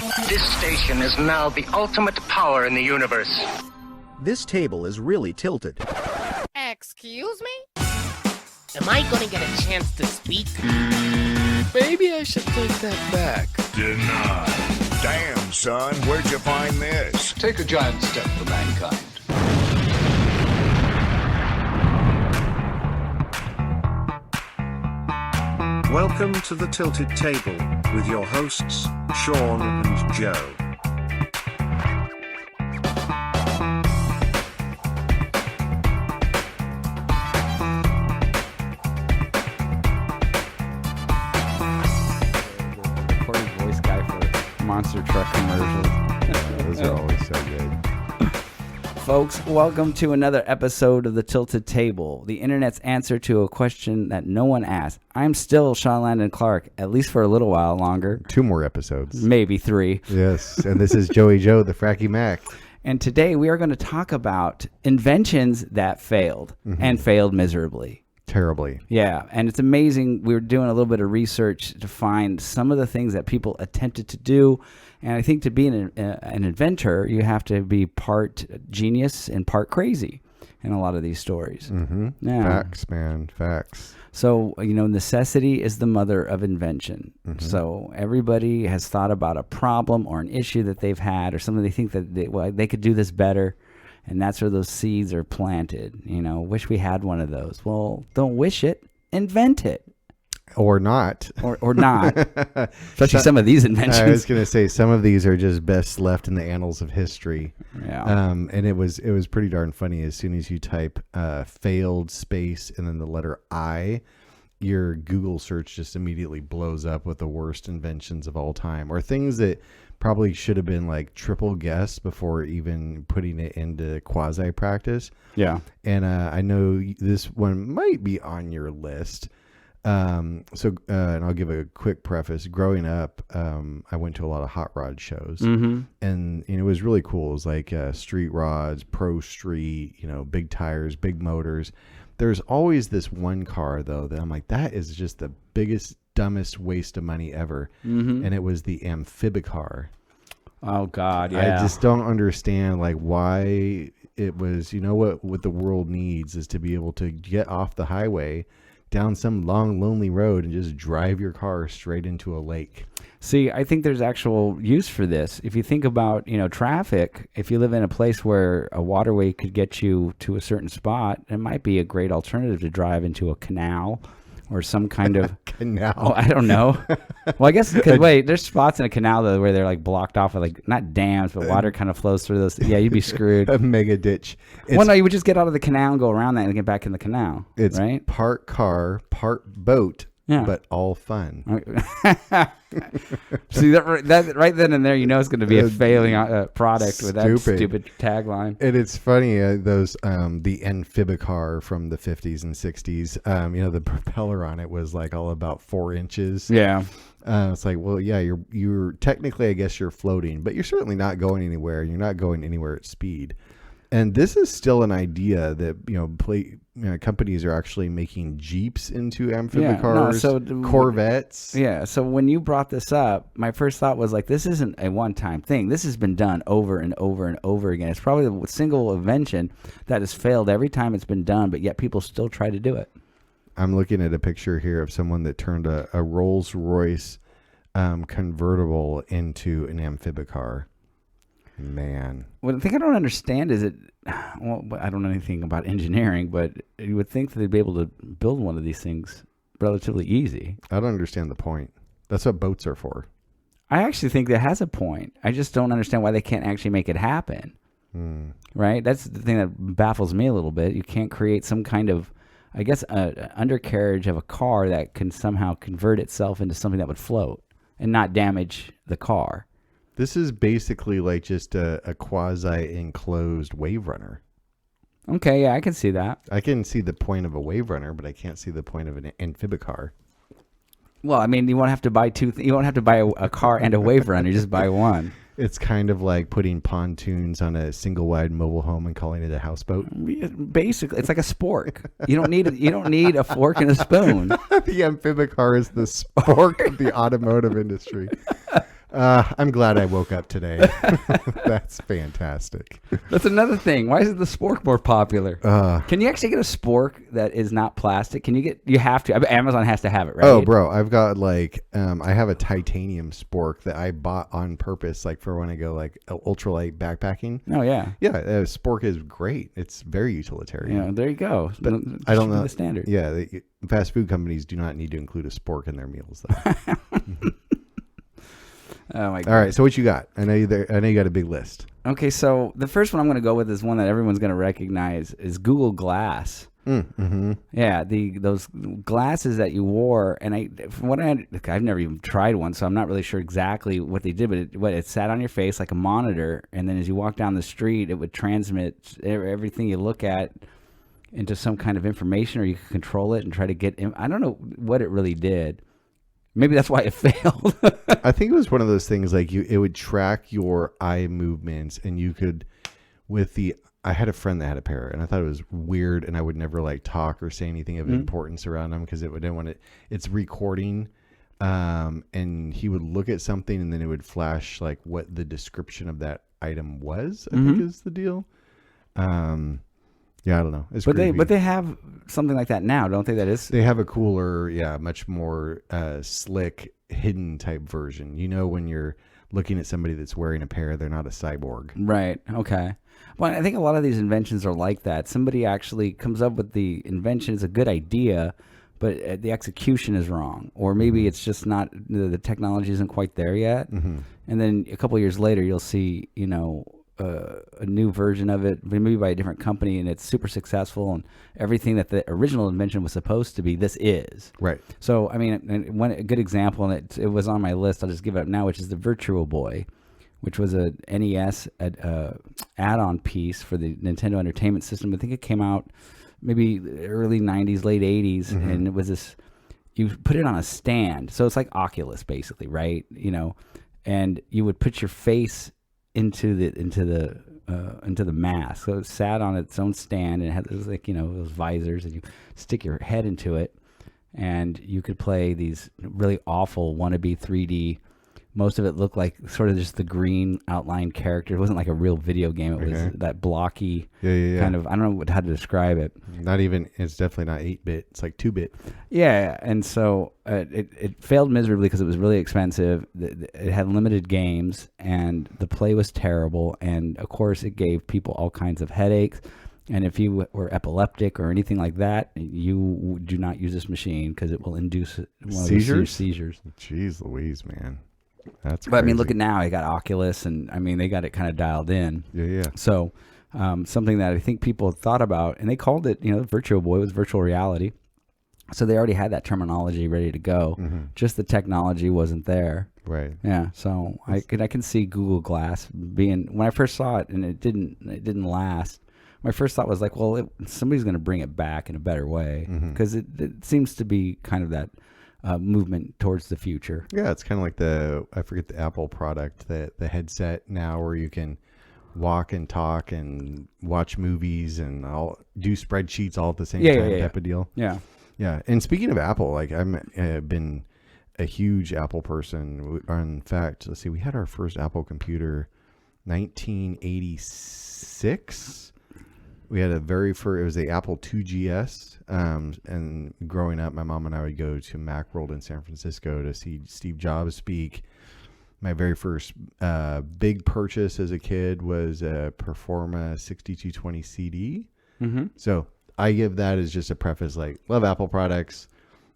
This station is now the ultimate power in the universe. This table is really tilted. Excuse me? Am I gonna get a chance to speak? Maybe I should take that back. Denied. Damn, son, where'd you find this? Take a giant step for mankind. Welcome to the Tilted Table, with your hosts, Sean and Joe. Recording voice guy for monster truck commercials. Those are always so good. Folks, welcome to another episode of the Tilted Table, the internet's answer to a question that no one asked. I'm still Sean Landon Clark, at least for a little while longer. 2 more episodes. Maybe 3. Yes, and this is Joey Joe, the Fracky Mac. And today we are going to talk about inventions that failed and failed miserably. Terribly. Yeah, and it's amazing. We were doing a little bit of research to find some of the things that people attempted to do. And I think to be an inventor, you have to be part genius and part crazy in a lot of these stories. Mm-hmm. Yeah. Facts, man. Facts. So, necessity is the mother of invention. Mm-hmm. So everybody has thought about a problem or an issue that they've had or something they think that they could do this better. And that's where those seeds are planted. Wish we had one of those. Well, don't wish it. Invent it. Or not. Or not. Especially some of these inventions. I was going to say, some of these are just best left in the annals of history. Yeah. And it was pretty darn funny. As soon as you type failed space and then the letter I, your Google search just immediately blows up with the worst inventions of all time, or things that probably should have been like triple guessed before even putting it into quasi practice. Yeah. And I know this one might be on your list. And I'll give a quick preface. Growing up, I went to a lot of hot rod shows, and it was really cool. It was like street rods, pro street, big tires, big motors. There's always this one car though that I'm like, that is just the biggest, dumbest waste of money ever. And it was the amphibicar. Oh God, yeah. I just don't understand why it was. What the world needs is to be able to get off the highway down some long, lonely road and just drive your car straight into a lake. See, I think there's actual use for this. If you think about, traffic, if you live in a place where a waterway could get you to a certain spot, it might be a great alternative to drive into a canal or some kind of canal. Oh, I don't know. Well, I guess because there's spots in a canal though where they're blocked off with not dams, but water kind of flows through those. Yeah, you'd be screwed. A mega ditch. No, you would just get out of the canal and go around that and get back in the canal. It's right? Part car, part boat. Yeah. But all fun. See that right then and there, it's going to be a failing product with that stupid tagline. And it's funny, those the amphibicar from the 50s and 60s. The propeller on it was all about 4 inches. Yeah. It's well, yeah, you're technically, I guess you're floating, but you're certainly not going anywhere. You're not going anywhere at speed. And this is still an idea that companies are actually making Jeeps into amphibicars, Corvettes. Yeah. So when you brought this up, my first thought was this isn't a one-time thing. This has been done over and over and over again. It's probably the single invention that has failed every time it's been done, but yet people still try to do it. I'm looking at a picture here of someone that turned a Rolls-Royce convertible into an amphibicar. Man. Well, the thing I don't understand is I don't know anything about engineering, but you would think that they'd be able to build one of these things relatively easy. I don't understand the point. That's what boats are for. I actually think that has a point. I just don't understand why they can't actually make it happen. Right? That's the thing that baffles me a little bit. You can't create some kind of, I guess, undercarriage of a car that can somehow convert itself into something that would float and not damage the car. This is basically just a quasi-enclosed wave runner. Okay, yeah, I can see that. I can see the point of a wave runner, but I can't see the point of an amphibicar. Well, I mean, you won't have to buy you won't have to buy a car and a wave runner. You just buy one. It's kind of like putting pontoons on a single-wide mobile home and calling it a houseboat. Basically, it's like a spork. You don't need a fork and a spoon. The amphibicar is the spork of the automotive industry. I'm glad I woke up today. That's fantastic. That's another thing. Why is the spork more popular? Can you actually get a spork that is not plastic? Can you get? You have to. I mean, Amazon has to have it, right? Oh, bro, I've got like I have a titanium spork that I bought on purpose, like for when I go like ultralight backpacking. Oh yeah. Yeah, spork is great. It's very utilitarian. Yeah, there you go. But I don't know the standard. Yeah, fast food companies do not need to include a spork in their meals, though. Oh my God. All right, so what you got? I know you got a big list. Okay, so the first one I'm going to go with is one that everyone's going to recognize is Google Glass. Mm-hmm. Yeah, those glasses that you wore, and I've never even tried one, so I'm not really sure exactly what they did. But it sat on your face like a monitor, and then as you walk down the street, it would transmit everything you look at into some kind of information, or you could control it and try to get. I don't know what it really did. Maybe that's why it failed. I think it was one of those things like it would track your eye movements, and you could I had a friend that had a pair, and I thought it was weird, and I would never like talk or say anything of importance around them because it's recording, and he would look at something and then it would flash like what the description of that item was, I think is the deal. Yeah, I don't know. It's but creepy. they have something like that now, don't they? They have a cooler, much more slick, hidden type version. You know, when you're looking at somebody that's wearing a pair, they're not a cyborg. Right. Okay. Well, I think a lot of these inventions are like that. Somebody actually comes up with the invention. It's a good idea, but the execution is wrong. Or maybe it's just not, the technology isn't quite there yet. Mm-hmm. And then a couple of years later, you'll see, a new version of it, maybe by a different company, and it's super successful, and everything that the original invention was supposed to be, this is. Right. So, I mean, a good example, and it was on my list, I'll just give it up now, which is the Virtual Boy, which was a NES add-on piece for the Nintendo Entertainment System. I think it came out maybe early 90s, late 80s, and it was this, you put it on a stand. So it's like Oculus, basically, right? And you would put your face into the mask. So it sat on its own stand, and it had those, like, those visors, and you stick your head into it, and you could play these really awful wannabe 3D. Most of it looked like sort of just the green outline character. It wasn't like a real video game. It was that blocky kind of, I don't know how to describe it. It's definitely not 8-bit. It's like 2-bit. Yeah, and so it failed miserably because it was really expensive. It had limited games, and the play was terrible. And, of course, it gave people all kinds of headaches. And if you were epileptic or anything like that, you do not use this machine because it will induce seizures. Jeez Louise, man. That's crazy. But I mean, look at now. I got Oculus, and I mean, they got it kind of dialed in. Yeah. So something that I think people thought about, and they called it, Virtual Boy was virtual reality. So they already had that terminology ready to go. Mm-hmm. Just the technology wasn't there. Right. Yeah. So I can see Google Glass being, when I first saw it, and it didn't last. My first thought was like, well, somebody's going to bring it back in a better way, because it seems to be kind of that movement towards the future. Yeah, it's kind of like I forget the Apple product, the headset now, where you can walk and talk and watch movies and do spreadsheets all at the same time type of deal. Yeah. Yeah. And speaking of Apple, like I've been a huge Apple person. In fact, let's see, we had our first Apple computer 1986. We had it was the Apple IIgs. And growing up, my mom and I would go to Macworld in San Francisco to see Steve Jobs speak. My very first big purchase as a kid was a Performa 6220 CD. Mm-hmm. So I give that as just a preface, like, love Apple products,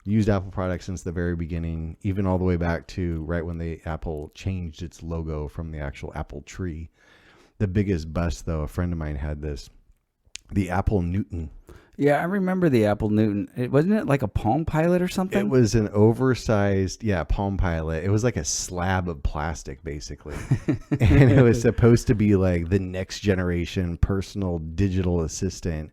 used Apple products since the very beginning, even all the way back to right when Apple changed its logo from the actual Apple tree. The biggest bust, though, a friend of mine had the Apple Newton. Yeah, I remember the Apple Newton. Wasn't it like a Palm Pilot or something? It was an oversized, Palm Pilot. It was like a slab of plastic, basically. And it was supposed to be like the next generation personal digital assistant.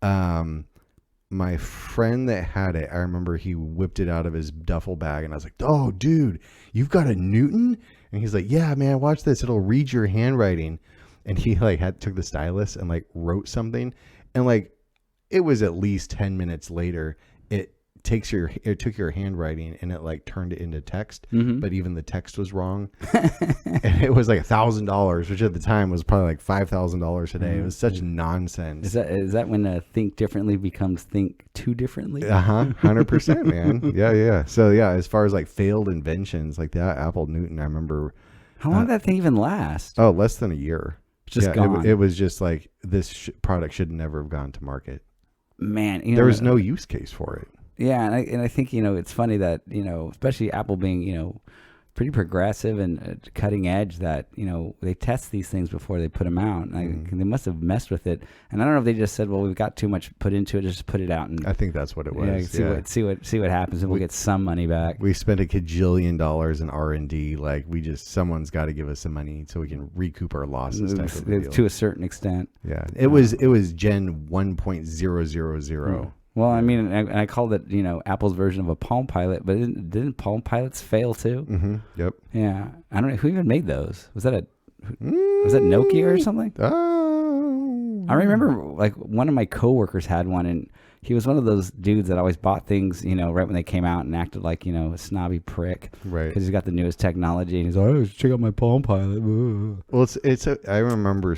My friend that had it, I remember he whipped it out of his duffel bag, and I was like, oh, dude, you've got a Newton? And he's like, yeah, man, watch this. It'll read your handwriting. And he took the stylus and wrote something, and it was at least 10 minutes later, it it took your handwriting and it like turned it into text, but even the text was wrong. And it was like $1,000, which at the time was probably like $5,000 today. It was such nonsense. Is that when think differently becomes think too differently? 100%, man. Yeah. So yeah, as far as like failed inventions like that Apple Newton, I remember. How long did that thing even last? Oh, less than a year. Just gone. It was just like this product should never have gone to market. Man, there was no use case for it. Yeah, and I think it's funny that especially Apple being pretty progressive and cutting edge, that they test these things before they put them out. And they must have messed with it. And I don't know if they just said, well, we've got too much put into it, just put it out. And I think that's what it was. See what happens, and we'll get some money back. We spent $1 gajillion in R&D. Like someone's got to give us some money so we can recoup our losses. To a certain extent. Yeah, it was Gen 1.000. Well, I mean, I called it, Apple's version of a Palm Pilot, but didn't Palm Pilots fail too? Mm-hmm. Yep. Yeah, I don't know who even made those. Was that Nokia or something? I remember like one of my coworkers had one, and he was one of those dudes that always bought things, right when they came out, and acted like a snobby prick, right? Because he's got the newest technology, and he's like, "Oh, check out my Palm Pilot." Well, I remember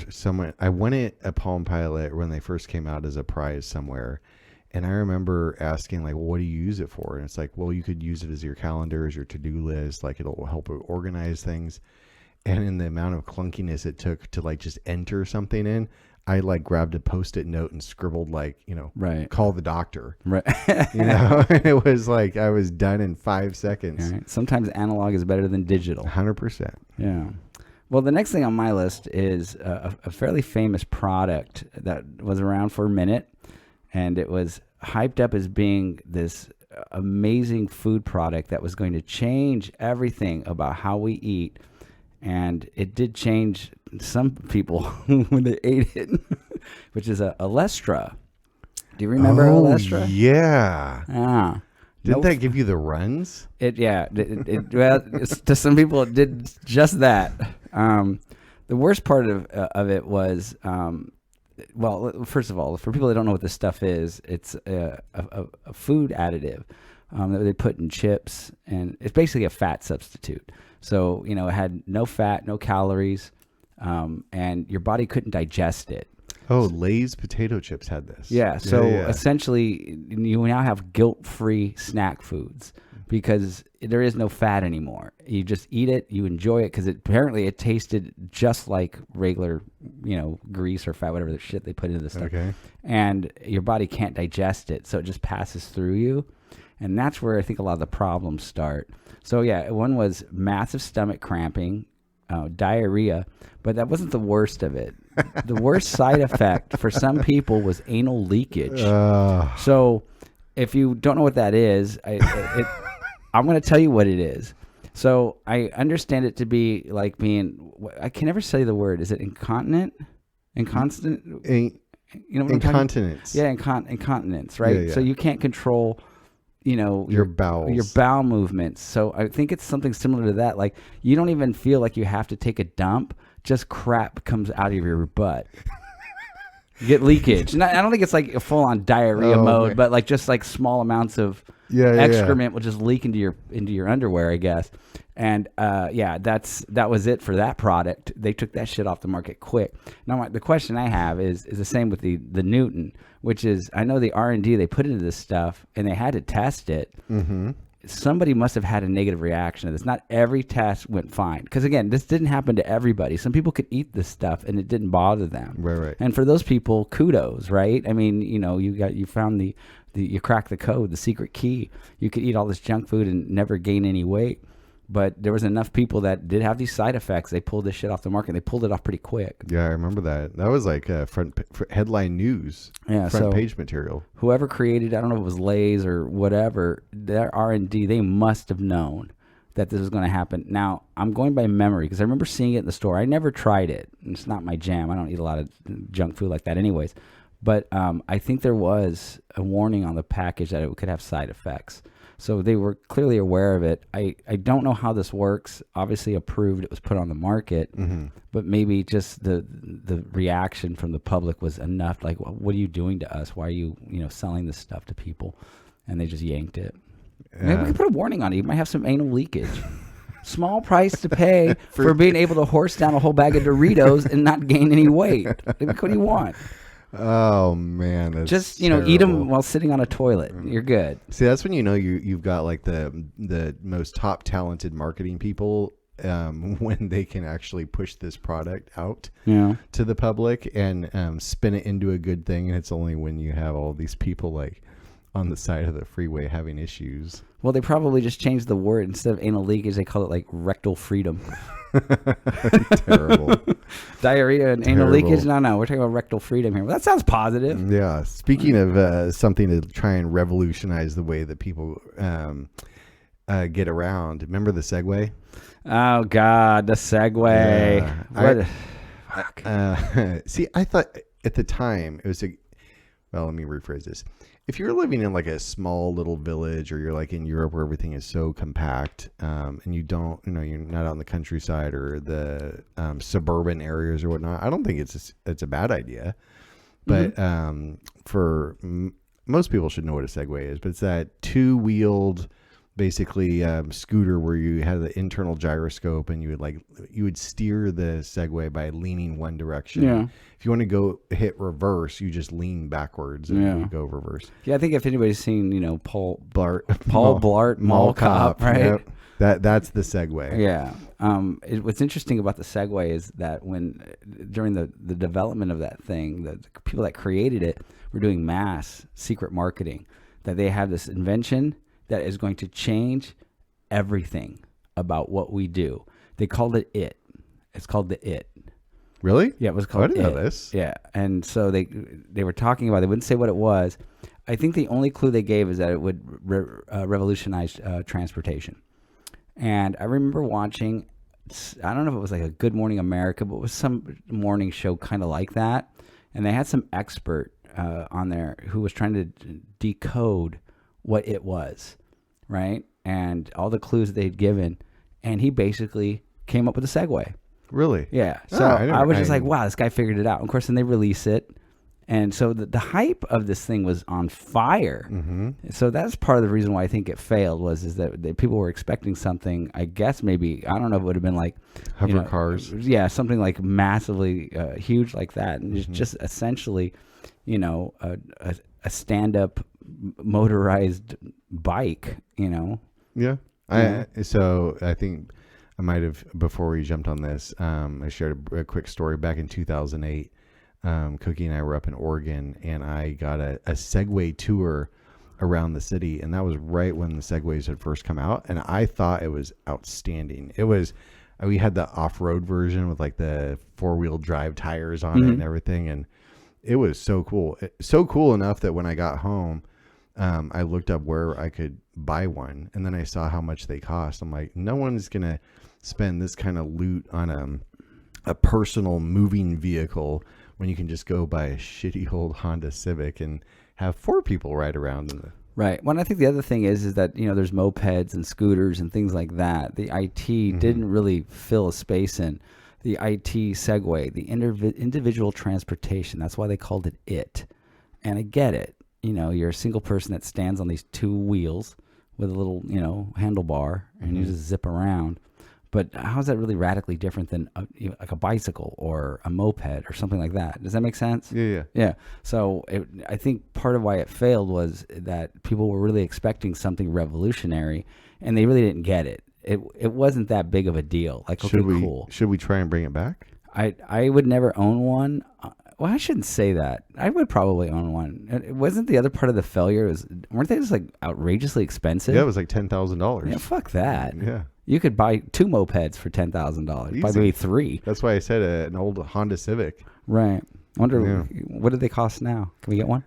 I wanted a Palm Pilot when they first came out as a prize somewhere. And I remember asking, like, well, what do you use it for? And it's like, well, you could use it as your calendar, as your to-do list. Like, it'll help organize things. And in the amount of clunkiness it took to, like, just enter something in, I, like, grabbed a Post-it note and scribbled, like, right. Call the doctor. Right. It was like I was done in 5 seconds. Right. Sometimes analog is better than digital. 100%. Yeah. Well, the next thing on my list is a fairly famous product that was around for a minute. And it was hyped up as being this amazing food product that was going to change everything about how we eat. And it did change some people when they ate it, which is Alestra. Do you remember Alestra? Yeah. Didn't that give you the runs? Well, to some people, it did just that. The worst part of it was... well, first of all, for people that don't know what this stuff is, it's a food additive that they put in chips, and it's basically a fat substitute. So, it had no fat, no calories, and your body couldn't digest it. Oh, Lay's potato chips had this. Yeah, so essentially, you now have guilt-free snack foods because there is no fat anymore. You just eat it, you enjoy it, because apparently it tasted just like regular, grease or fat, whatever the shit they put into this stuff. Okay. And your body can't digest it, so it just passes through you. And that's where I think a lot of the problems start. So yeah, one was massive stomach cramping, diarrhea, but that wasn't the worst of it. The worst side effect for some people was anal leakage. So if you don't know what that is, I'm going to tell you what it is. So I understand it to be like being, I can never say the word. Is it incontinent? Inconstant? Incontinence. Yeah, incontinence, right? Yeah. So you can't control, your bowels. Your bowel movements. So I think it's something similar to that. Like, you don't even feel like you have to take a dump. Just crap comes out of your butt. You get leakage. And I don't think it's like a full-on diarrhea mode, okay. but like just like small amounts of excrement will just leak into your underwear, I guess. And that was it for that product. They took that shit off the market quick. Now the question I have is the same with the Newton, which is, I know the R&D they put into this stuff and they had to test it. Mm-hmm. Somebody must have had a negative reaction to this. Not every test went fine. Because again, this didn't happen to everybody. Some people could eat this stuff and it didn't bother them. Right. And for those people, kudos, right? I mean, you found you cracked the code, the secret key. You could eat all this junk food and never gain any weight. But there was enough people that did have these side effects. They pulled this shit off the market. They pulled it off pretty quick. Yeah, I remember that. That was like front headline news. Yeah, front page material. Whoever created, I don't know if it was Lay's or whatever, their R&D, they must have known that this was going to happen. Now, I'm going by memory because I remember seeing it in the store. I never tried it. It's not my jam. I don't eat a lot of junk food like that anyways. But I think there was a warning on the package that it could have side effects. So they were clearly aware of it. I don't know how this works. Obviously approved. It was put on the market. Mm-hmm. But maybe just the reaction from the public was enough. Like, what are you doing to us? Why are you selling this stuff to people? and they just yanked it. Maybe we could put a warning on it. You might have some anal leakage. Small price to pay for being able to horse down a whole bag of Doritos and not gain any weight. Like, what do you want? Oh man, that's just terrible. eat them while sitting on a toilet. You're good. See, that's when you know you've got like the most top talented marketing people when they can actually push this product out to the public and spin it into a good thing. And it's only when you have all these people like on the side of the freeway having issues. Well, they probably just changed the word. Instead of anal leakage, they call it like rectal freedom. Terrible. Diarrhea and anal leakage? No, we're talking about rectal freedom here. Well, that sounds positive. Yeah. Speaking of something to try and revolutionize the way that people get around, remember the Segway? Oh, God, the Segway. See, I thought at the time it was well, let me rephrase this. If you're living in like a small little village, or you're like in Europe where everything is so compact, and you're not out in the countryside or the suburban areas or whatnot, I don't think it's a bad idea. But for most people should know what a Segway is. But it's that two-wheeled, basically scooter where you had the internal gyroscope and you would steer the Segway by leaning one direction. Yeah. If you want to go hit reverse, you just lean backwards and you go reverse. Yeah, I think if anybody's seen, Paul Blart Mall Cop, right? Yep. That's the Segway. Yeah. What's interesting about the Segway is that during the development of that thing, the people that created it were doing mass secret marketing, that they have this invention that is going to change everything about what we do. They called it It. It's called the It. Really? Yeah, it was called I didn't It. know this. Yeah, and so they were talking about it. They wouldn't say what it was. I think the only clue they gave is that it would revolutionize transportation. And I remember watching, I don't know if it was like a Good Morning America, but it was some morning show kind of like that. And they had some expert on there who was trying to decode what it was, right? And all the clues they'd given, and he basically came up with a Segway. Really? Yeah. So I was just like, wow, this guy figured it out. Of course, then they release it. And so the hype of this thing was on fire. Mm-hmm. So that's part of the reason why I think it failed is that people were expecting something, I guess maybe, I don't know if it would have been like hover cars. Yeah, something like massively huge like that. And just essentially, a stand-up motorized bike, Yeah. So I think I might have, before we jumped on this, I shared a quick story back in 2008. Cookie and I were up in Oregon, and I got a Segway tour around the city, and that was right when the Segways had first come out, and I thought it was outstanding. We had the off-road version with like the four-wheel drive tires on it and everything, and it was so cool. So cool enough that when I got home, I looked up where I could buy one, and then I saw how much they cost. I'm like, no one's gonna spend this kind of loot on a personal moving vehicle when you can just go buy a shitty old Honda Civic and have four people ride around in the... Right. Well, I think the other thing is that, there's mopeds and scooters and things like that. The IT didn't really fill a space in. The IT Segway, the individual transportation, that's why they called it It. And I get it. You're a single person that stands on these two wheels with a little, handlebar, and you just zip around. But how is that really radically different than like a bicycle or a moped or something like that? Does that make sense? Yeah. So I think part of why it failed was that people were really expecting something revolutionary, and they really didn't get it. It wasn't that big of a deal. Like, okay, cool. Should we try and bring it back? I would never own one. Well, I shouldn't say that. I would probably own one. It wasn't the other part of the failure. Weren't they just like outrageously expensive? Yeah, it was like $10,000. Yeah, fuck that. Yeah. You could buy two mopeds for $10,000. Buy maybe three. That's why I said an old Honda Civic. Right. I wonder what do they cost now? Can we get one?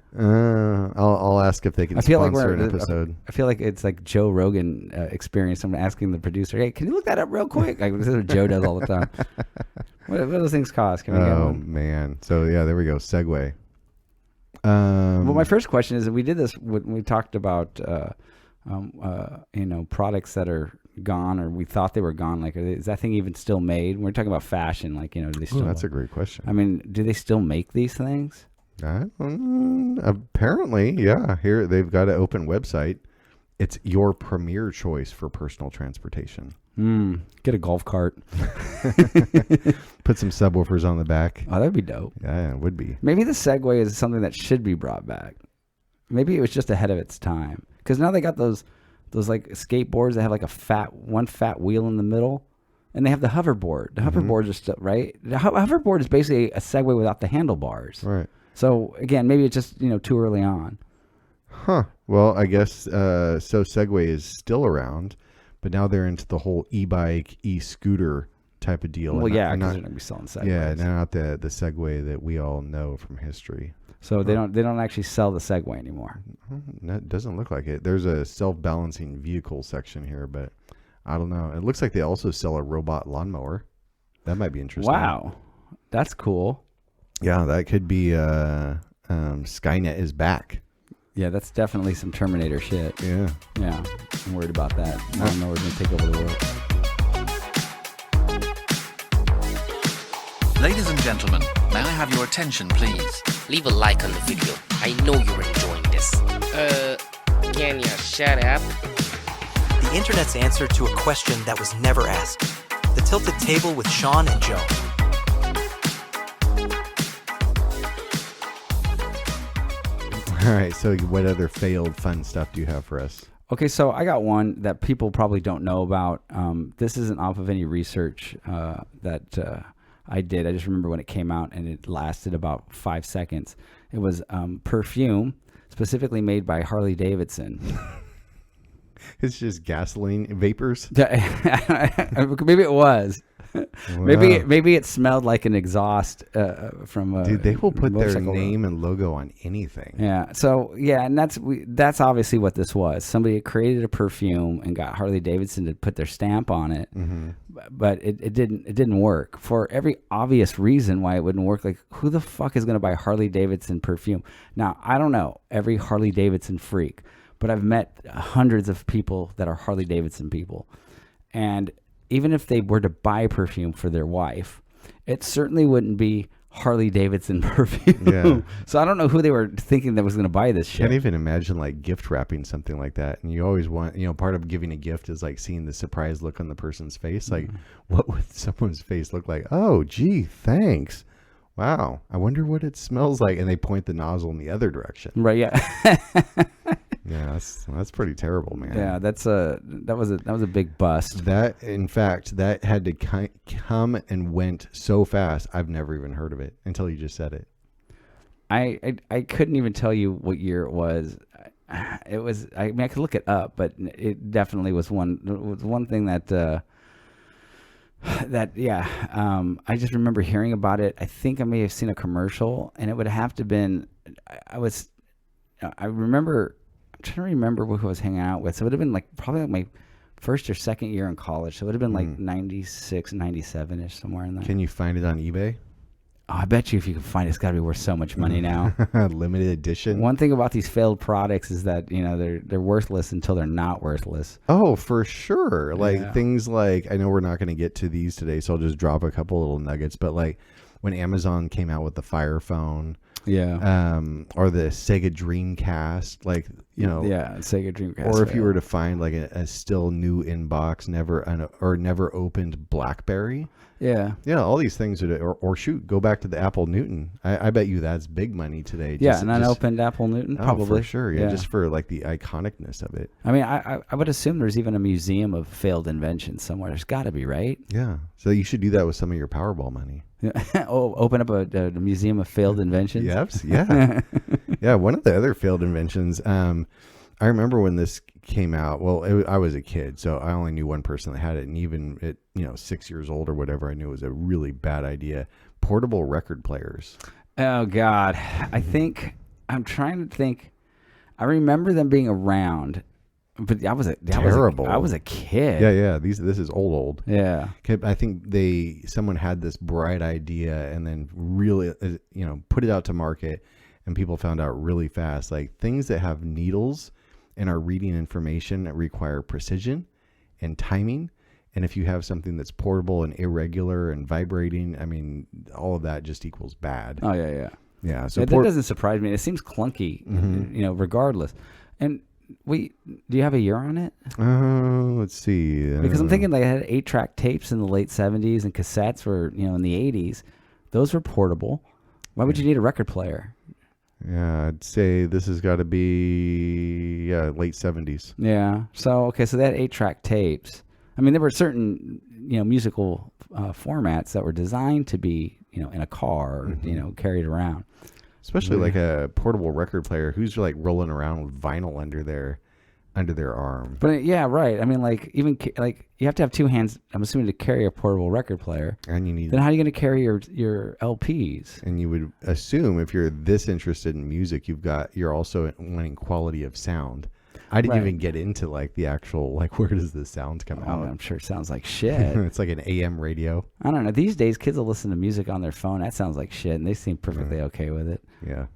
I'll ask if they can sponsor an episode. I feel like it's like Joe Rogan experience. I'm asking the producer, hey, can you look that up real quick? Like, this is what Joe does all the time. What do those things cost? Can we get one? Oh, man. So, yeah, there we go. Segway. Well, my first question is that we did this when we talked about, products that are gone or we thought they were gone. Like, is that thing even still made? We're talking about fashion. Like, do they still? That's a great question. I mean, do they still make these things? Apparently, yeah. Here they've got an open website. It's your premier choice for personal transportation. Get a golf cart. Put some subwoofers on the back. Oh, that'd be dope. Yeah, it would be. Maybe the Segway is something that should be brought back. Maybe it was just ahead of its time. Because now they got those like skateboards that have like one fat wheel in the middle. And they have the hoverboard. The hoverboards are still, right? The hoverboard is basically a Segway without the handlebars. Right. So, again, maybe it's just, too early on. Huh. Well, I guess so Segway is still around, but now they're into the whole e-bike, e-scooter type of deal. Well, yeah, because they're going to be selling Segways. Yeah, not the Segway that we all know from history. So they don't actually sell the Segway anymore. That doesn't look like it. There's a self-balancing vehicle section here, but I don't know. It looks like they also sell a robot lawnmower. That might be interesting. Wow. That's cool. Yeah, that could be Skynet is back. Yeah, that's definitely some Terminator shit. Yeah. Yeah, I'm worried about that. I don't know what's going to take over the world. Ladies and gentlemen, may I have your attention, please? Leave a like on the video. I know you're enjoying this. Can you shut up? The internet's answer to a question that was never asked. The Tilted Table with Sean and Joe. All right, so what other failed fun stuff do you have for us? Okay, so I got one that people probably don't know about. This isn't off of any research that I did. I just remember when it came out and it lasted about 5 seconds. It was perfume, specifically made by Harley Davidson. It's just gasoline vapors. Maybe it was. Wow. Maybe it smelled like an exhaust from a Dude, they will put their motorcycle. name and logo on anything. Yeah. So yeah, and that's obviously what this was. Somebody created a perfume and got Harley Davidson to put their stamp on it, but it didn't work for every obvious reason why it wouldn't work. Like, who the fuck is going to buy Harley Davidson perfume? Now, I don't know every Harley Davidson freak, but I've met hundreds of people that are Harley Davidson people, and even if they were to buy perfume for their wife, it certainly wouldn't be Harley Davidson perfume. Yeah. So I don't know who they were thinking that was going to buy this shit. Can't even imagine like gift wrapping something like that. And you always want, part of giving a gift is like seeing the surprise look on the person's face. Like, what would someone's face look like? Oh, gee, thanks. Wow. I wonder what it smells like. And they point the nozzle in the other direction. Right. Yeah. Yeah, that's pretty terrible, man. Yeah, that was a big bust. That, in fact, that had to come and went so fast. I've never even heard of it until you just said it. I couldn't even tell you what year it was. It was. I mean, I could look it up, but it definitely was one. It was one thing that. I just remember hearing about it. I think I may have seen a commercial, and it would have to been. I remember. I'm trying to remember who I was hanging out with. So it would have been probably my first or second year in college. So it would have been like 96, 97-ish, somewhere in there. Can you find it on eBay? Oh, I bet you if you can find it, it's got to be worth so much money now. Limited edition. One thing about these failed products is that, they're worthless until they're not worthless. Oh, for sure. Like things like, I know we're not going to get to these today, so I'll just drop a couple little nuggets. But like when Amazon came out with the Fire Phone. Yeah. Or the Sega Dreamcast, Sega Dreamcast. Or if you were to find like a still new inbox, never opened BlackBerry. Yeah. Yeah, all these things or shoot, go back to the Apple Newton. I bet you that's big money today. Yeah, an unopened Apple Newton, probably. For sure. Yeah, just for like the iconicness of it. I mean, I would assume there's even a museum of failed inventions somewhere. There's got to be, right? Yeah. So you should do that with some of your Powerball money. Open up a museum of failed inventions. Yes. Yeah. Yeah. One of the other failed inventions. I remember when this came out. Well, I was a kid, so I only knew one person that had it, and even at 6 years old or whatever, I knew it was a really bad idea. Portable record players. Oh God, I'm trying to think. I remember them being around. But I was a kid. Yeah. This is old. Yeah. I think someone had this bright idea and then really, put it out to market, and people found out really fast. Like things that have needles and are reading information that require precision and timing. And if you have something that's portable and irregular and vibrating, I mean, all of that just equals bad. Oh yeah. Yeah. So that doesn't surprise me. It seems clunky, regardless. And do you have a year on it? Let's see. Because I'm thinking they had 8-track tapes in the late 70s and cassettes were, in the 80s. Those were portable. Why would you need a record player? Yeah, I'd say this has got to be late 70s. Yeah. So they had 8-track tapes. I mean, there were certain, musical formats that were designed to be, in a car or, carried around. Especially like a portable record player who's like rolling around with vinyl under their arm. But yeah, right. I mean, like even like you have to have two hands. I'm assuming to carry a portable record player. And you need. Then how are you going to carry your LPs? And you would assume if you're this interested in music, you're also wanting quality of sound. I didn't even get into like the actual where does the sound come out? I'm sure it sounds like shit. It's like an AM radio. I don't know. These days, kids will listen to music on their phone. That sounds like shit, and they seem perfectly okay with it.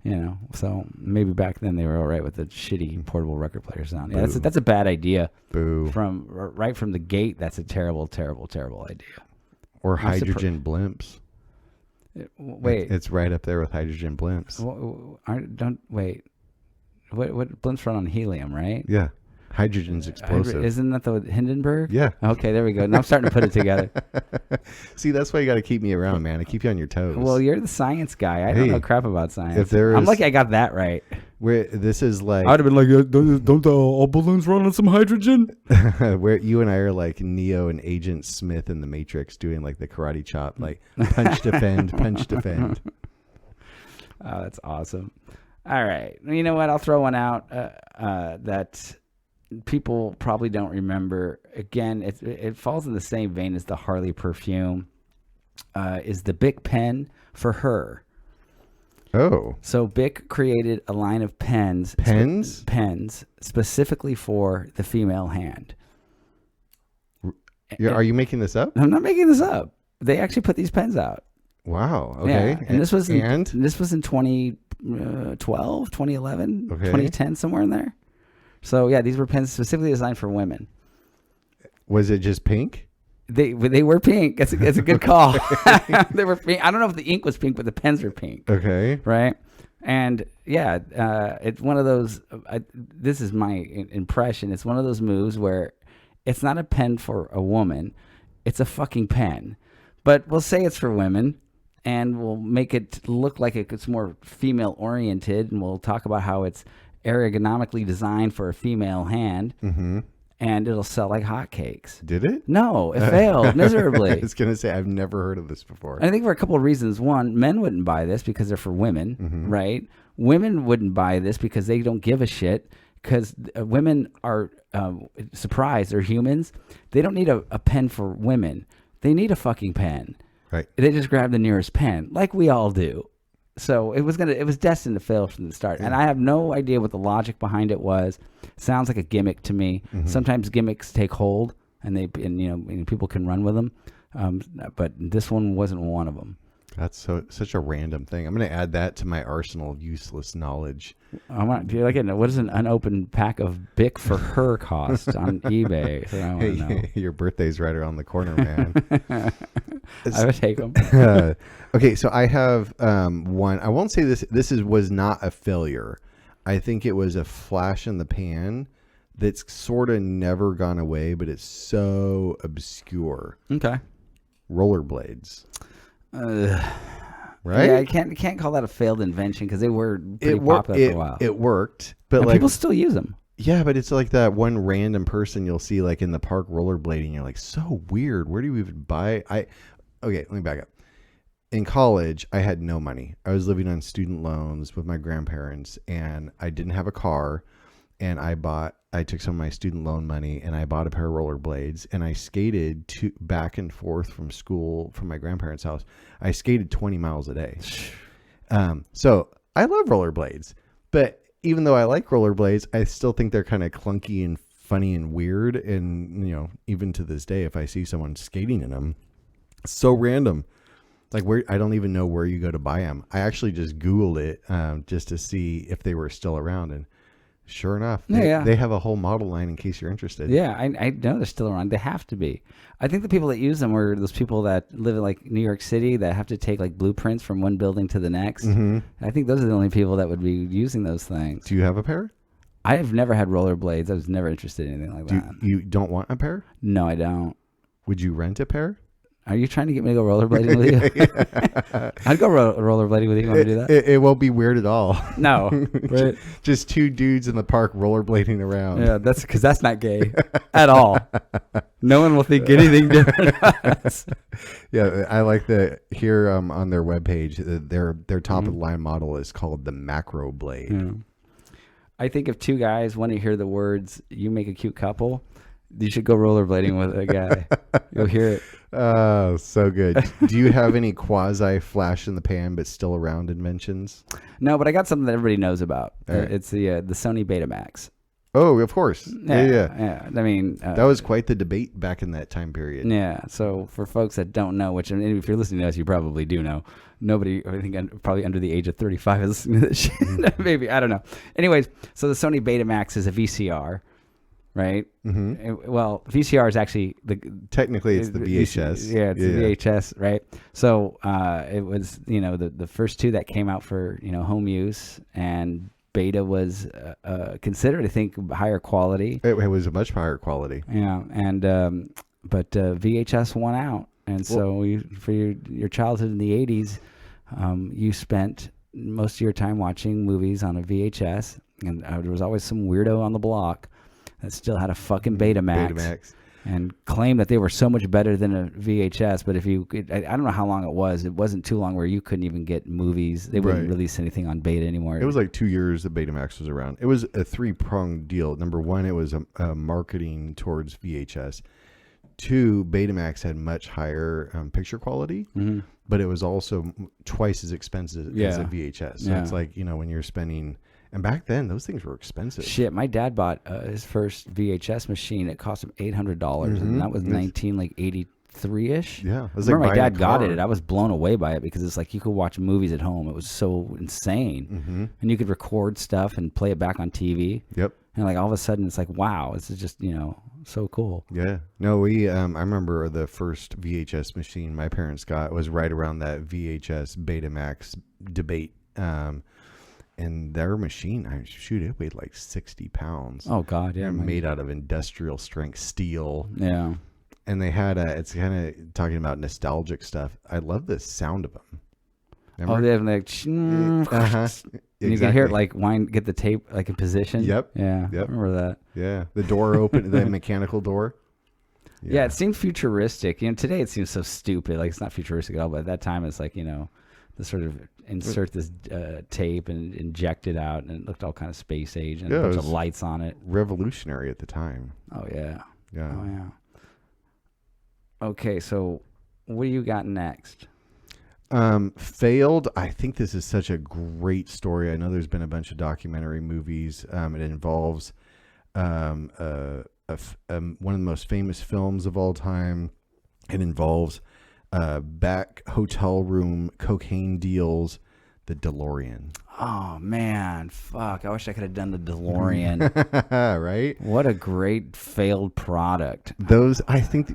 Yeah. So maybe back then they were all right with the shitty portable record player sound. Yeah, that's a bad idea. Boo. Right from the gate, that's a terrible, terrible, terrible idea. Or hydrogen blimps. Wait. It's right up there with hydrogen blimps. Don't wait. What blimps run on helium, right? Yeah. Hydrogen's explosive. Isn't that the Hindenburg? Yeah. Okay, there we go. Now I'm starting to put it together. See, that's why you got to keep me around, man. I keep you on your toes. Well, you're the science guy. I don't know crap about science. I'm lucky I got that right. This is like... I'd have been like, don't all balloons run on some hydrogen? Where you and I are like Neo and Agent Smith in the Matrix doing like the karate chop, like punch, defend, punch, defend. Oh, that's awesome. All right. You know what? I'll throw one out that people probably don't remember. Again, it falls in the same vein as the Harley perfume. Is the Bic pen for her. Oh. So Bic created a line of pens. Pens specifically for the female hand. Are you making this up? I'm not making this up. They actually put these pens out. Wow. Okay. Yeah. And this was in 2012, 2011, 2010, somewhere in there. So yeah, these were pens specifically designed for women. Was it just pink? They were pink. It's a good call. They were pink. I don't know if the ink was pink, but the pens were pink. Okay. Right. And yeah, it's one of those. This is my impression. It's one of those moves where it's not a pen for a woman. It's a fucking pen. But we'll say it's for women. And we'll make it look like it's more female oriented, and we'll talk about how it's ergonomically designed for a female hand, and it'll sell like hotcakes. Did it? No, it failed miserably. I was gonna say I've never heard of this before. I think for a couple of reasons. One, men wouldn't buy this because they're for women, right? Women wouldn't buy this because they don't give a shit. Because women are surprised. They're humans. They don't need a pen for women. They need a fucking pen. Right. They just grab the nearest pen, like we all do. So it was destined to fail from the start. Yeah. And I have no idea what the logic behind it was. Sounds like a gimmick to me. Sometimes gimmicks take hold, and people can run with them. But this one wasn't one of them. That's such a random thing. I'm going to add that to my arsenal of useless knowledge. Do you like it? What does an unopened pack of Bic for her cost on eBay? So I want to know. Your birthday's right around the corner, man. I would take them. Okay, so I have one. I won't say this was not a failure. I think it was a flash in the pan that's sort of never gone away, but it's so obscure. Okay. Rollerblades. Right? Yeah, I can't call that a failed invention because they were pretty popular for a while. It worked, but people still use them. Yeah, but it's like that one random person you'll see like in the park rollerblading. You're like, so weird. Where do you even buy? Okay, let me back up. In college, I had no money. I was living on student loans with my grandparents, and I didn't have a car. And I took some of my student loan money and I bought a pair of rollerblades, and I skated back and forth from school from my grandparents' house. I skated 20 miles a day. So I love rollerblades, but even though I like rollerblades, I still think they're kind of clunky and funny and weird. And, even to this day, if I see someone skating in them, it's so random. Like I don't even know where you go to buy them. I actually just Googled it just to see if they were still around, and Sure enough. Yeah. They have a whole model line in case you're interested. Yeah, I know they're still around. They have to be. I think the people that use them are those people that live in like New York City that have to take like blueprints from one building to the next. Mm-hmm. I think those are the only people that would be using those things. Do you have a pair? I have never had rollerblades. I was never interested in anything like that. You don't want a pair? No, I don't. Would you rent a pair? Are you trying to get me to go rollerblading with you? I'd go rollerblading with you. You want to do that? It won't be weird at all. No. Right? Just two dudes in the park rollerblading around. Yeah, that's because that's not gay at all. No one will think anything different. Yeah, I like that here on their webpage. Their top of the line model is called the Macro Blade. Yeah. I think if two guys want to hear the words "you make a cute couple," you should go rollerblading with a guy. You'll hear it. Oh, so good. Do you have any quasi flash in the pan but still around inventions? No, but I got something that everybody knows about. Right. It's the Sony Betamax. Oh, of course. Yeah. I mean, that was quite the debate back in that time period. Yeah. So for folks that don't know, which if you're listening to us, you probably do know. Nobody, I think, probably under the age of 35 is listening to this shit. Maybe, I don't know. Anyways, so the Sony Betamax is a VCR, right? Mm-hmm. Well, VCR is actually technically it's the VHS. Yeah, it's the VHS, right? So it was, the first two that came out for home use, and Beta was considered, I think, higher quality. It was a much higher quality. Yeah, and but VHS won out, and so for your childhood in the 80s, you spent most of your time watching movies on a VHS, and there was always some weirdo on the block that still had a fucking Betamax. And claimed that they were so much better than a VHS. But I don't know how long it was. It wasn't too long where you couldn't even get movies. They wouldn't release anything on Beta anymore. It was like 2 years that Betamax was around. It was a three-pronged deal. Number one, it was a marketing towards VHS. Two, Betamax had much higher picture quality, but it was also twice as expensive as a VHS. So it's like, when you're spending... And back then, those things were expensive. Shit, my dad bought his first VHS machine. It cost him $800, and that was 1983-ish. Yeah, it was I remember like my dad got it. I was blown away by it because it's like you could watch movies at home. It was so insane, and you could record stuff and play it back on TV. Yep. And like all of a sudden, it's like, wow, this is just so cool. Yeah. No, we I remember the first VHS machine my parents got was right around that VHS Betamax debate. And their machine, it weighed like 60 pounds. Oh, God, yeah. Made out of industrial strength steel. Yeah. And they had it's kind of talking about nostalgic stuff. I love the sound of them. Remember? Oh, they have like, Exactly. You can hear it like get the tape like in position. Yep. Yeah. Yep. I remember that. Yeah. The door open, the mechanical door. Yeah, it seemed futuristic. Today it seems so stupid. Like it's not futuristic at all, but at that time it's like, the sort of insert this tape and inject it out, and it looked all kind of space age and a bunch of lights on it. Revolutionary at the time. Oh, yeah. Yeah. Oh, yeah. Okay, so what do you got next? Failed. I think this is such a great story. I know there's been a bunch of documentary movies. It involves one of the most famous films of all time. It involves back hotel room cocaine deals, the DeLorean. Oh man, fuck! I wish I could have done the DeLorean. Right? What a great failed product. Those, I think,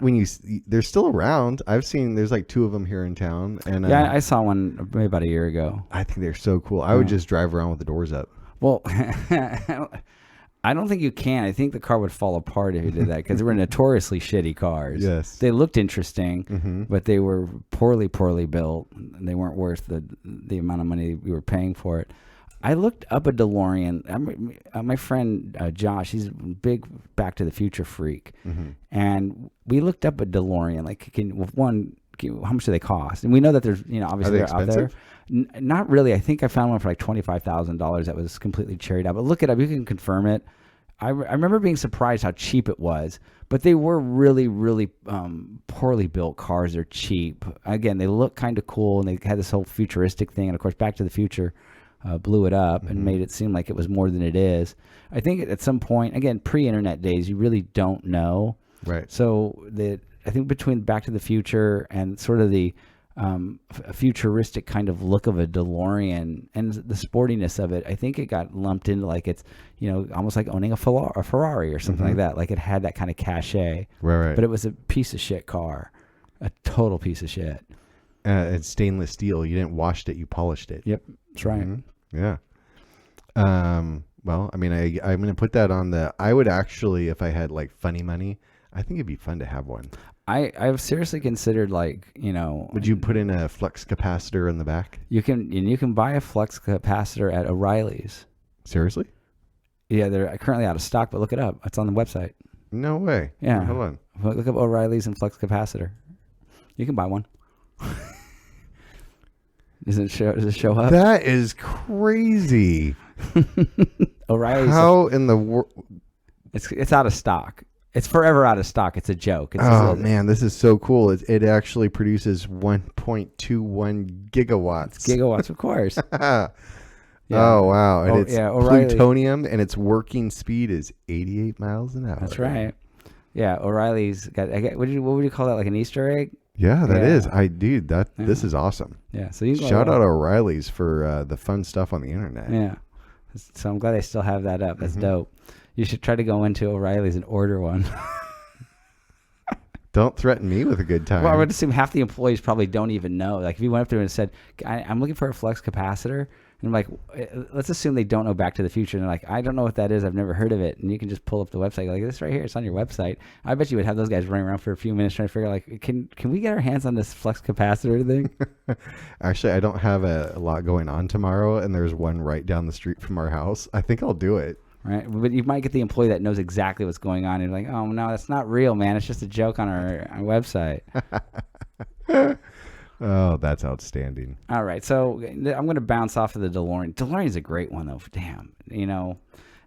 they're still around. I've seen there's like two of them here in town, and I saw one maybe about a year ago. I think they're so cool. I would just drive around with the doors up. Well, I don't think you can. I think the car would fall apart if you did that because they were notoriously shitty cars. Yes. They looked interesting, but they were poorly built. And they weren't worth the amount of money we were paying for it. I looked up a DeLorean. My friend Josh, he's a big Back to the Future freak. And we looked up a DeLorean. Like, how much do they cost? And we know that there's, obviously they're out there. Not really. I think I found one for like $25,000 that was completely cherried out. But look it up. You can confirm it. I remember being surprised how cheap it was. But they were really, really poorly built cars. They're cheap. Again, they look kind of cool, and they had this whole futuristic thing. And, of course, Back to the Future blew it up and made it seem like it was more than it is. I think at some point, again, pre-internet days, you really don't know. Right. So I think between Back to the Future and sort of the a futuristic kind of look of a DeLorean and the sportiness of it. I think it got lumped into like it's, almost like owning a Ferrari or something like that. Like it had that kind of cachet. Right. But it was a piece of shit car, a total piece of shit. It's stainless steel. You didn't wash it, you polished it. Yep, that's right. Mm-hmm. Yeah. Well, I mean, I'm going to put that on I would actually, if I had like funny money, I think it'd be fun to have one. I've seriously considered Would you put in a flux capacitor in the back? You can buy a flux capacitor at O'Reilly's. Seriously? Yeah, they're currently out of stock, but look it up. It's on the website. No way. Yeah. Hold on. Look up O'Reilly's and flux capacitor. You can buy one. Does it show up? That is crazy. O'Reilly's. How in the world? It's out of stock. It's forever out of stock. It's a joke. Man, this is so cool. It actually produces 1.21 gigawatts. Gigawatts, of course. Yeah. Oh, wow. And it's O'Reilly. plutonium, and its working speed is 88 miles an hour. That's right. Yeah, O'Reilly's got, what would you call that, like an Easter egg? Yeah, that is. This is awesome. Yeah. So you can shout out O'Reilly's for the fun stuff on the internet. Yeah. So I'm glad they still have that up. That's dope. You should try to go into O'Reilly's and order one. Don't threaten me with a good time. Well, I would assume half the employees probably don't even know. Like if you went up there and said, I'm looking for a flux capacitor. And I'm like, let's assume they don't know Back to the Future. And they're like, I don't know what that is. I've never heard of it. And you can just pull up the website. Like, this right here. It's on your website. I bet you would have those guys running around for a few minutes trying to figure out, like, can we get our hands on this flux capacitor thing? Actually, I don't have a lot going on tomorrow. And there's one right down the street from our house. I think I'll do it. Right. But you might get the employee that knows exactly what's going on. And you're like, oh, no, that's not real, man. It's just a joke on our website. Oh, that's outstanding. All right. So I'm going to bounce off of the DeLorean. DeLorean's a great one, though. Damn.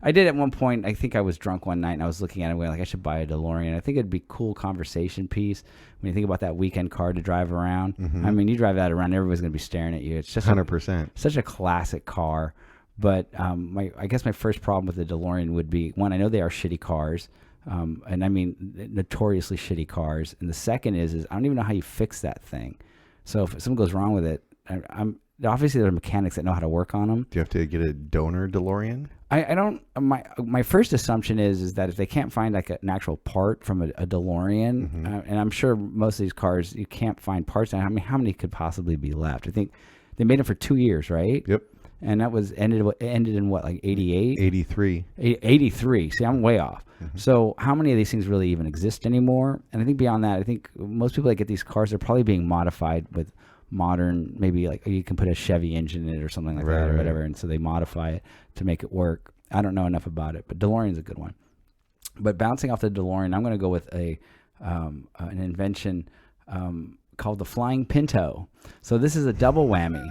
I did at one point, I think I was drunk one night and I was looking at it going like, I should buy a DeLorean. I think it'd be a cool conversation piece when you think about that weekend car to drive around. Mm-hmm. I mean, you drive that around, everybody's going to be staring at you. It's just 100%. Such a classic car. But I guess my first problem with the DeLorean would be, one, I know they are shitty cars. And I mean, notoriously shitty cars. And the second is I don't even know how you fix that thing. So if something goes wrong with it, obviously there are mechanics that know how to work on them. Do you have to get a donor DeLorean? I don't. My first assumption is that if they can't find like an actual part from a DeLorean, and I'm sure most of these cars you can't find parts. I mean, how many could possibly be left? I think they made them for 2 years, right? Yep. And that ended in what, like 88? 83. 83. See, I'm way off. Mm-hmm. So how many of these things really even exist anymore? And I think beyond that, I think most people that get these cars, they're probably being modified with modern, maybe like you can put a Chevy engine in it or something like that or whatever. And so they modify it to make it work. I don't know enough about it, but DeLorean's a good one. But bouncing off the DeLorean, I'm going to go with an invention called the Flying Pinto. So this is a double whammy.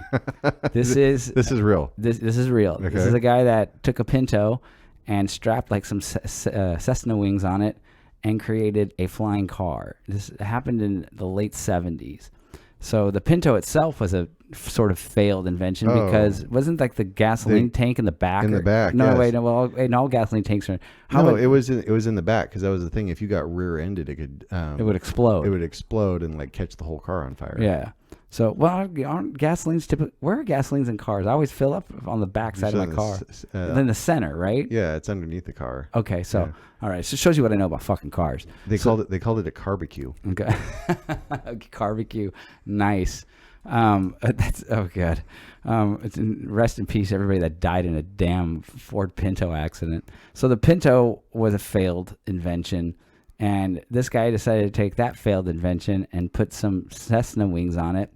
This is real. This is real. Okay. This is a guy that took a Pinto and strapped like some Cessna wings on it and created a flying car. This happened in the late 70s. So the Pinto itself was a sort of failed invention because wasn't like the gasoline tank in the back? In the back, no, yes. wait, no. Well, all gasoline tanks are. It was in the back because that was the thing. If you got rear-ended, it could. It would explode. It would explode and like catch the whole car on fire. Yeah. So, aren't gasolines typically? Where are gasolines in cars? I always fill up on the back side of my car. Then the center, right? Yeah, it's underneath the car. Okay, so all right, so it shows you what I know about fucking cars. They called it a carbecue. Okay, carbecue, nice. That's good. Rest in peace, everybody that died in a damn Ford Pinto accident. So the Pinto was a failed invention. And this guy decided to take that failed invention and put some Cessna wings on it.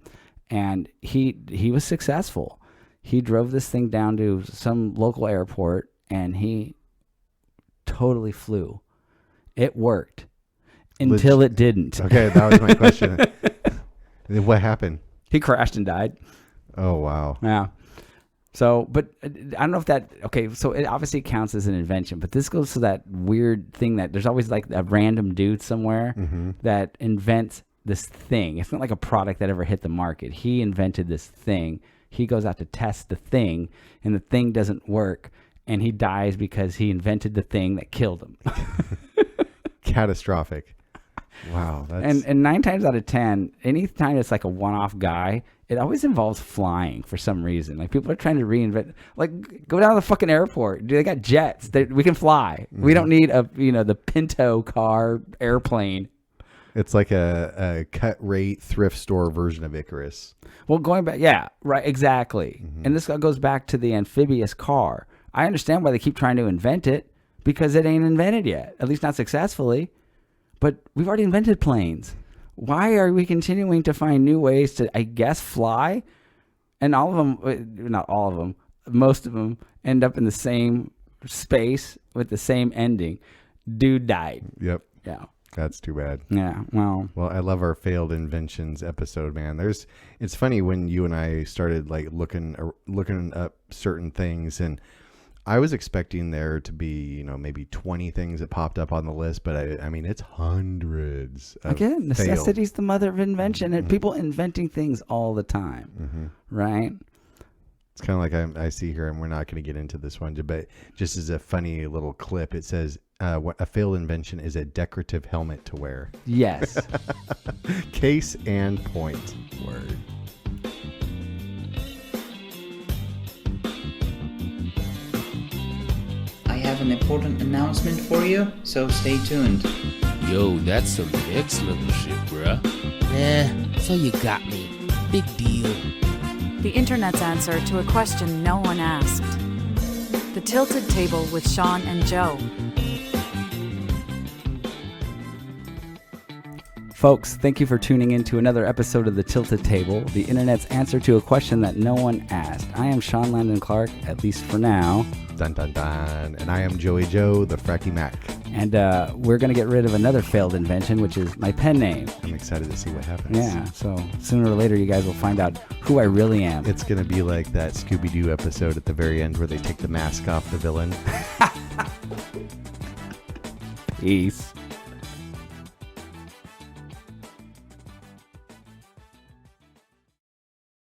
And he was successful. He drove this thing down to some local airport and he totally flew. It worked until it didn't. Okay, that was my question. What happened? He crashed and died. Oh, wow. Yeah. So, but I don't know if that, okay, so it obviously counts as an invention, but this goes to that weird thing that there's always like a random dude somewhere that invents this thing. It's not like a product that ever hit the market. He invented this thing. He goes out to test the thing, and the thing doesn't work, and he dies because he invented the thing that killed him. Catastrophic. Wow. That's... And 9 times out of 10, any time it's like a one-off guy, it always involves flying for some reason. Like people are trying to reinvent. Like go down to the fucking airport. Dude, they got jets. We can fly. We don't need the Pinto car airplane. It's like a cut rate thrift store version of Icarus. Well, going back, yeah, right, exactly. And this goes back to the amphibious car. I understand why they keep trying to invent it because it ain't invented yet, at least not successfully. But we've already invented planes. Why are we continuing to find new ways to, I guess, fly? And all of them, not all of them, most of them end up in the same space with the same ending. Dude died. Yep. Yeah. That's too bad. Yeah. Well, I love our failed inventions episode, man. It's funny when you and I started like looking up certain things, and I was expecting there to be, maybe 20 things that popped up on the list, but I mean, it's hundreds. Again, necessity's the mother of invention, and people inventing things all the time, right? It's kind of like I see here, and we're not going to get into this one, but just as a funny little clip, it says, what a failed invention is a decorative helmet to wear. Yes. Case and point. Word. I have an important announcement for you, so stay tuned. Yo, that's some next level shit, bruh. So you got me. Big deal. The internet's answer to a question no one asked. The Tilted Table with Sean and Joe. Folks, thank you for tuning in to another episode of The Tilted Table, the internet's answer to a question that no one asked. I am Sean Landon Clark, at least for now. Dun, dun, dun. And I am Joey Joe, the Fracky Mac. And we're going to get rid of another failed invention, which is my pen name. I'm excited to see what happens. Yeah, so sooner or later you guys will find out who I really am. It's going to be like that Scooby-Doo episode at the very end where they take the mask off the villain. Peace.